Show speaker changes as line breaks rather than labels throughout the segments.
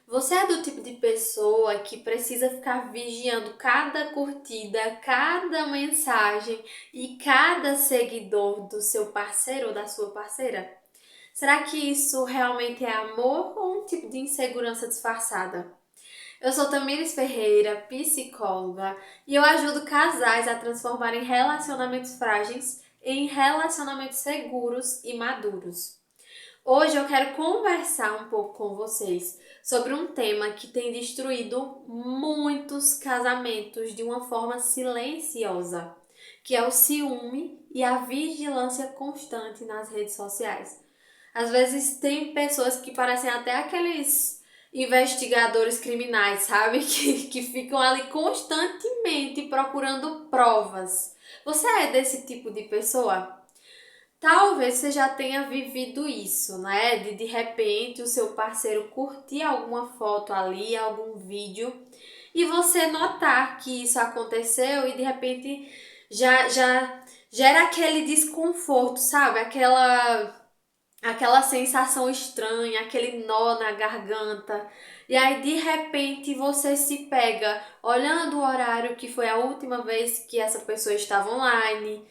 Você é do tipo de pessoa que precisa ficar vigiando cada curtida, cada mensagem e cada seguidor do seu parceiro ou da sua parceira? Será que isso realmente é amor ou um tipo de insegurança disfarçada? Eu sou Tamires Ferreira, psicóloga, e eu ajudo casais a transformarem relacionamentos frágeis em relacionamentos seguros e maduros. Hoje eu quero conversar um pouco com vocês sobre um tema que tem destruído muitos casamentos de uma forma silenciosa, que é o ciúme e a vigilância constante nas redes sociais. Às vezes tem pessoas que parecem até aqueles investigadores criminais, sabe? Que ficam ali constantemente procurando provas. Você é desse tipo de pessoa? Talvez você já tenha vivido isso, né? De repente o seu parceiro curtir alguma foto ali, algum vídeo, e você notar que isso aconteceu e de repente já gera aquele desconforto, sabe? Aquela sensação estranha, aquele nó na garganta. E aí de repente você se pega olhando o horário que foi a última vez que essa pessoa estava online.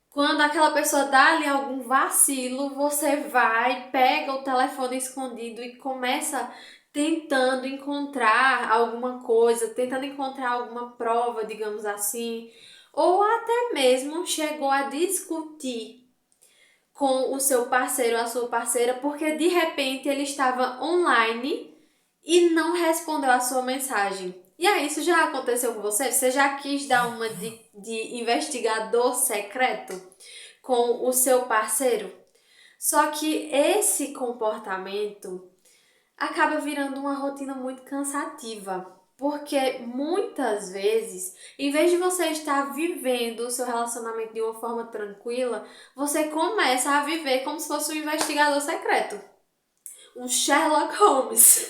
Quando aquela pessoa dá ali algum vacilo, você vai, pega o telefone escondido e começa tentando encontrar alguma coisa, tentando encontrar alguma prova, digamos assim, ou até mesmo chegou a discutir com o seu parceiro ou a sua parceira porque de repente ele estava online e não respondeu a sua mensagem. E aí, isso já aconteceu com você? Você já quis dar uma de investigador secreto com o seu parceiro? Só que esse comportamento acaba virando uma rotina muito cansativa. Porque muitas vezes, em vez de você estar vivendo o seu relacionamento de uma forma tranquila, você começa a viver como se fosse um investigador secreto, um Sherlock Holmes.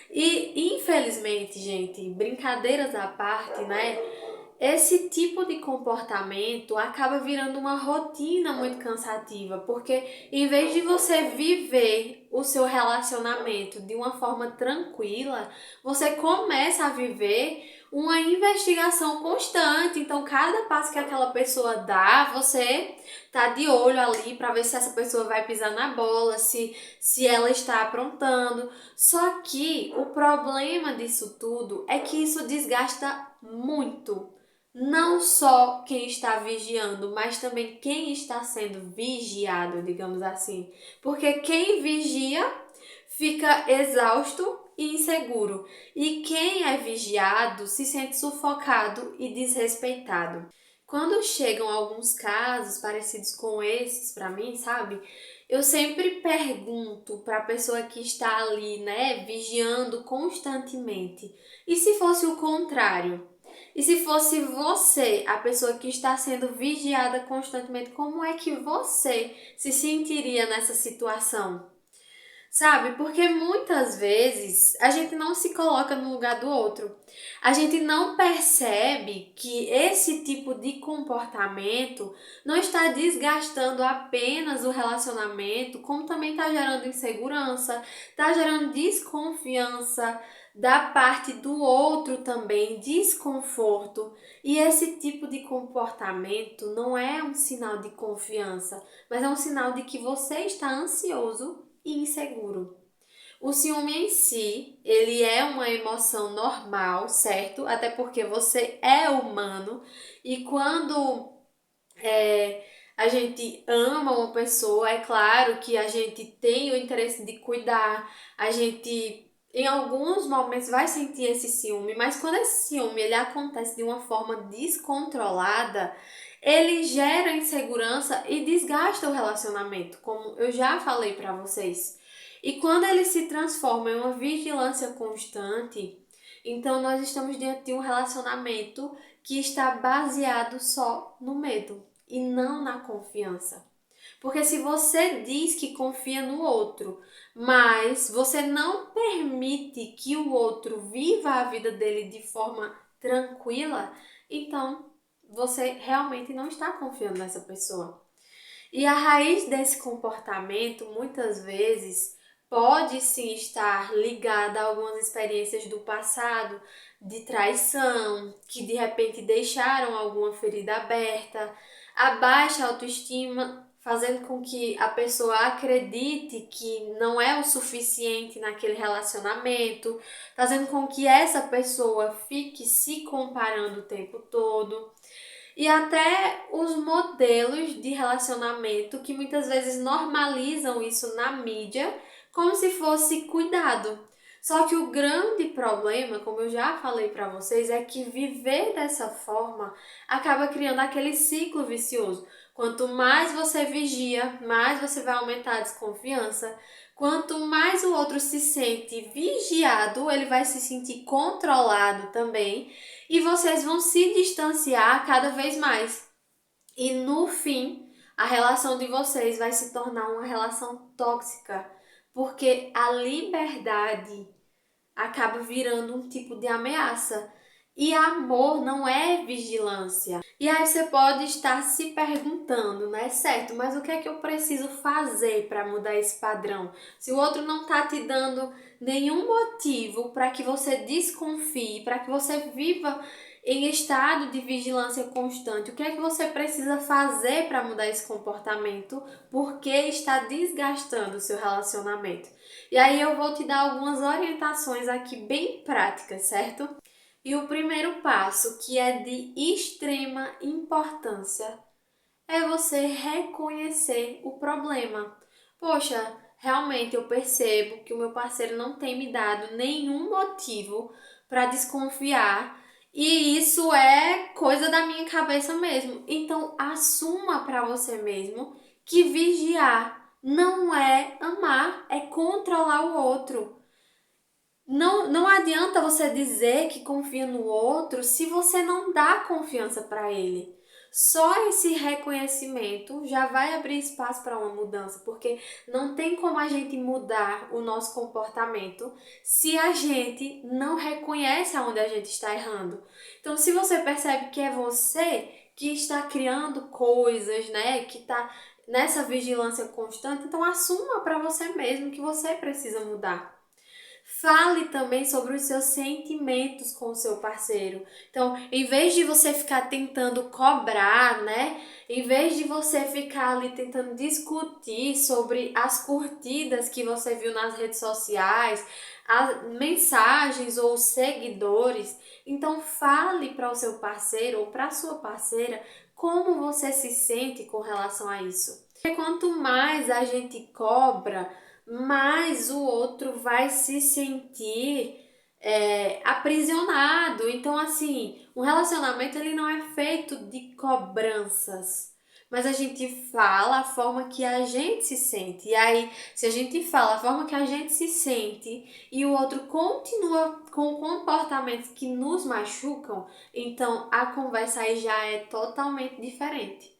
E infelizmente, gente, brincadeiras à parte, né? Esse tipo de comportamento acaba virando uma rotina muito cansativa, porque em vez de você viver o seu relacionamento de uma forma tranquila, você começa a viver uma investigação constante. Então, cada passo que aquela pessoa dá, você tá de olho ali para ver se essa pessoa vai pisar na bola, se ela está aprontando. Só que o problema disso tudo é que isso desgasta muito. Não só quem está vigiando, mas também quem está sendo vigiado, digamos assim. Porque quem vigia fica exausto e inseguro. E quem é vigiado se sente sufocado e desrespeitado. Quando chegam alguns casos parecidos com esses para mim, sabe? Eu sempre pergunto para a pessoa que está ali, né, vigiando constantemente. E se fosse o contrário? E se fosse você, a pessoa que está sendo vigiada constantemente, como é que você se sentiria nessa situação? Sabe? Porque muitas vezes a gente não se coloca no lugar do outro. A gente não percebe que esse tipo de comportamento não está desgastando apenas o relacionamento, como também está gerando insegurança, está gerando desconfiança da parte do outro também, desconforto. E esse tipo de comportamento não é um sinal de confiança, mas é um sinal de que você está ansioso e inseguro. O ciúme em si, ele é uma emoção normal, certo? Até porque você é humano e quando a gente ama uma pessoa, é claro que a gente tem o interesse de cuidar, a gente em alguns momentos vai sentir esse ciúme, mas quando esse ciúme ele acontece de uma forma descontrolada, ele gera insegurança e desgasta o relacionamento, como eu já falei para vocês. E quando ele se transforma em uma vigilância constante, então nós estamos diante de um relacionamento que está baseado só no medo e não na confiança. Porque se você diz que confia no outro, mas você não permite que o outro viva a vida dele de forma tranquila, então você realmente não está confiando nessa pessoa. E a raiz desse comportamento, muitas vezes, pode sim estar ligada a algumas experiências do passado, de traição, que de repente deixaram alguma ferida aberta, a baixa autoestima, fazendo com que a pessoa acredite que não é o suficiente naquele relacionamento, fazendo com que essa pessoa fique se comparando o tempo todo. E até os modelos de relacionamento que muitas vezes normalizam isso na mídia como se fosse cuidado. Só que o grande problema, como eu já falei para vocês, é que viver dessa forma acaba criando aquele ciclo vicioso. Quanto mais você vigia, mais você vai aumentar a desconfiança. Quanto mais o outro se sente vigiado, ele vai se sentir controlado também e vocês vão se distanciar cada vez mais. E no fim, a relação de vocês vai se tornar uma relação tóxica, porque a liberdade acaba virando um tipo de ameaça. E amor não é vigilância. E aí você pode estar se perguntando, né? Certo, mas o que é que eu preciso fazer para mudar esse padrão? Se o outro não está te dando nenhum motivo para que você desconfie, para que você viva em estado de vigilância constante, o que é que você precisa fazer para mudar esse comportamento? Porque está desgastando o seu relacionamento. E aí eu vou te dar algumas orientações aqui bem práticas, certo? E o primeiro passo, que é de extrema importância, é você reconhecer o problema. Poxa, realmente eu percebo que o meu parceiro não tem me dado nenhum motivo para desconfiar e isso é coisa da minha cabeça mesmo. Então, assuma para você mesmo que vigiar não é amar, é controlar o outro. Não adianta você dizer que confia no outro se você não dá confiança para ele. Só esse reconhecimento já vai abrir espaço para uma mudança, porque não tem como a gente mudar o nosso comportamento se a gente não reconhece aonde a gente está errando. Então, se você percebe que é você que está criando coisas, né, que está nessa vigilância constante, então assuma para você mesmo que você precisa mudar. Fale também sobre os seus sentimentos com o seu parceiro. Então, em vez de você ficar tentando cobrar, né? Em vez de você ficar ali tentando discutir sobre as curtidas que você viu nas redes sociais, as mensagens ou seguidores, então fale para o seu parceiro ou para a sua parceira como você se sente com relação a isso. Porque quanto mais a gente cobra, mais o outro vai se sentir aprisionado. Então, assim, um relacionamento ele não é feito de cobranças, mas a gente fala a forma que a gente se sente. E aí, se a gente fala a forma que a gente se sente e o outro continua com comportamentos que nos machucam, então a conversa aí já é totalmente diferente.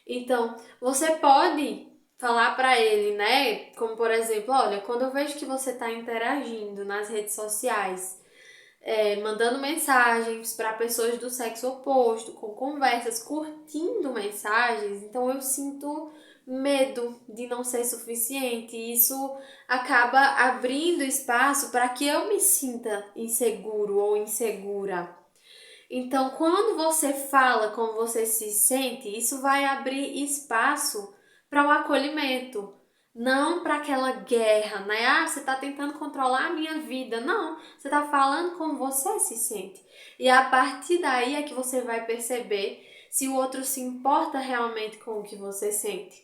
Então, você pode falar para ele, né? Como por exemplo, olha, quando eu vejo que você está interagindo nas redes sociais, mandando mensagens para pessoas do sexo oposto, com conversas, curtindo mensagens, então eu sinto medo de não ser suficiente. E isso acaba abrindo espaço para que eu me sinta inseguro ou insegura. Então, quando você fala como você se sente, isso vai abrir espaço para o acolhimento, não para aquela guerra, né? Ah, você está tentando controlar a minha vida. Não, você está falando como você se sente. E a partir daí é que você vai perceber se o outro se importa realmente com o que você sente.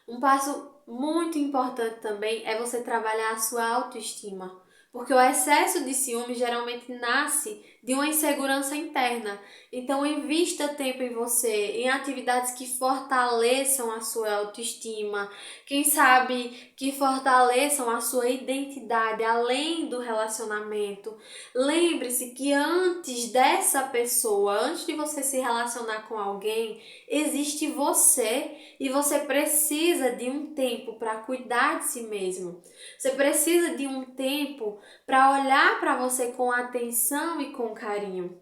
Um passo muito importante também é você trabalhar a sua autoestima, porque o excesso de ciúme geralmente nasce de uma insegurança interna. Então, invista tempo em você, em atividades que fortaleçam a sua autoestima, quem sabe que fortaleçam a sua identidade além do relacionamento. Lembre-se que antes dessa pessoa, antes de você se relacionar com alguém, existe você e você precisa de um tempo para cuidar de si mesmo. Você precisa de um tempo para olhar para você com atenção e com carinho.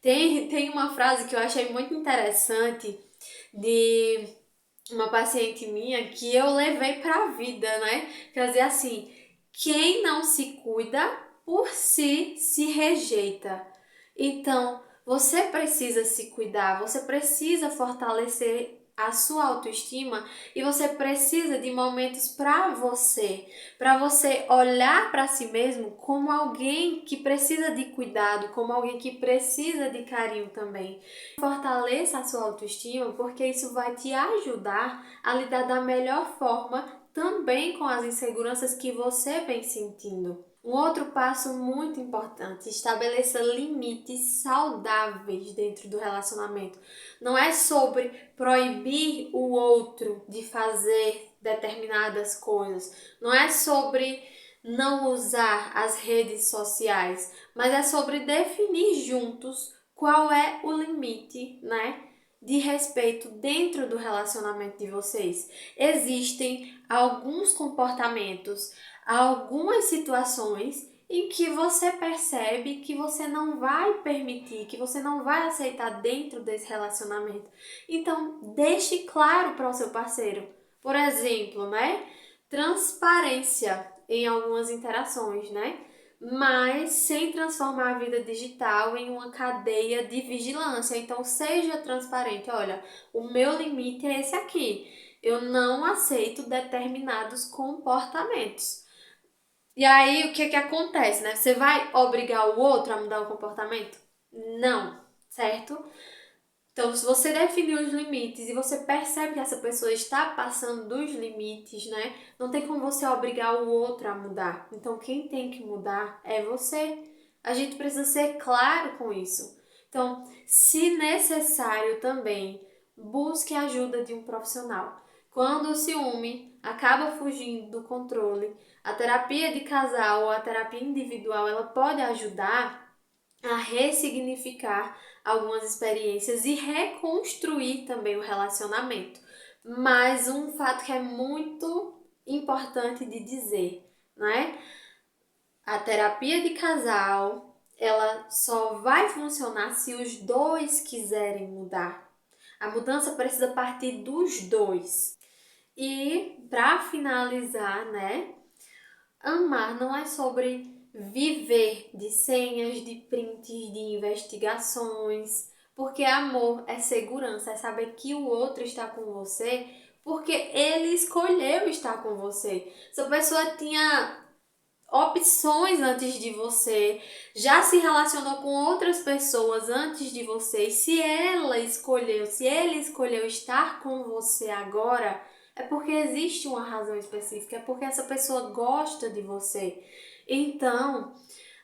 Tem uma frase que eu achei muito interessante de uma paciente minha que eu levei pra vida, né? Quer dizer assim, quem não se cuida por si se rejeita. Então, você precisa se cuidar, você precisa fortalecer a sua autoestima e você precisa de momentos para você olhar para si mesmo como alguém que precisa de cuidado, como alguém que precisa de carinho também. Fortaleça a sua autoestima, porque isso vai te ajudar a lidar da melhor forma também com as inseguranças que você vem sentindo. Um outro passo muito importante, estabeleça limites saudáveis dentro do relacionamento. Não é sobre proibir o outro de fazer determinadas coisas, não é sobre não usar as redes sociais, mas é sobre definir juntos qual é o limite, né, de respeito dentro do relacionamento de vocês. Existem alguns comportamentos, algumas situações em que você percebe que você não vai permitir, que você não vai aceitar dentro desse relacionamento. Então, deixe claro para o seu parceiro. Por exemplo, né? Transparência em algumas interações, né? Mas sem transformar a vida digital em uma cadeia de vigilância. Então, seja transparente. Olha, o meu limite é esse aqui. Eu não aceito determinados comportamentos. E aí, o que que acontece, né? Você vai obrigar o outro a mudar o comportamento? Não, certo? Então, se você definir os limites e você percebe que essa pessoa está passando dos limites, né? Não tem como você obrigar o outro a mudar. Então, quem tem que mudar é você. A gente precisa ser claro com isso. Então, se necessário também, busque a ajuda de um profissional. Quando o ciúme acaba fugindo do controle, a terapia de casal ou a terapia individual, ela pode ajudar a ressignificar algumas experiências e reconstruir também o relacionamento. Mas um fato que é muito importante de dizer, né? A terapia de casal, ela só vai funcionar se os dois quiserem mudar. A mudança precisa partir dos dois. E para finalizar, né? Amar não é sobre viver de senhas, de prints, de investigações, porque amor é segurança, é saber que o outro está com você porque ele escolheu estar com você. Essa pessoa tinha opções antes de você, já se relacionou com outras pessoas antes de você, e se ela escolheu, se ele escolheu estar com você agora, é porque existe uma razão específica, é porque essa pessoa gosta de você. Então,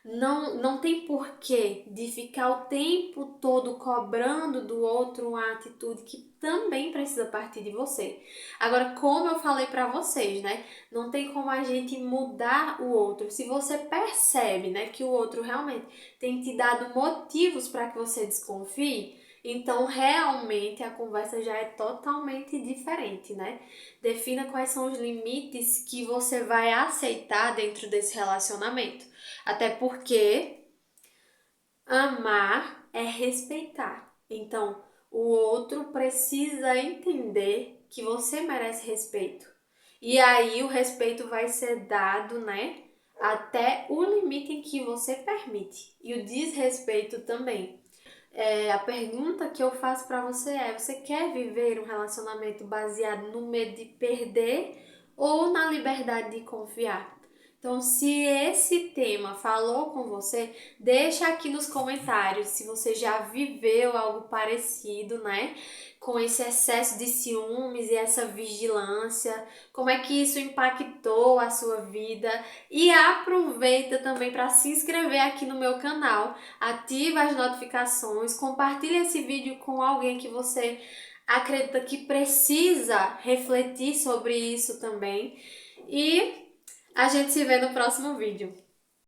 não tem porquê de ficar o tempo todo cobrando do outro uma atitude que também precisa partir de você. Agora, como eu falei para vocês, né? Não tem como a gente mudar o outro. Se você percebe, né, que o outro realmente tem te dado motivos para que você desconfie, então realmente a conversa já é totalmente diferente, né? Defina quais são os limites que você vai aceitar dentro desse relacionamento. Até porque amar é respeitar. Então, o outro precisa entender que você merece respeito. E aí o respeito vai ser dado, né? Até o limite em que você permite. E o desrespeito também. A pergunta que eu faço para você é: você quer viver um relacionamento baseado no medo de perder ou na liberdade de confiar? Então, se esse tema falou com você, deixa aqui nos comentários se você já viveu algo parecido, né? Com esse excesso de ciúmes e essa vigilância, como é que isso impactou a sua vida. E aproveita também para se inscrever aqui no meu canal, ativa as notificações, compartilha esse vídeo com alguém que você acredita que precisa refletir sobre isso também. E a gente se vê no próximo vídeo.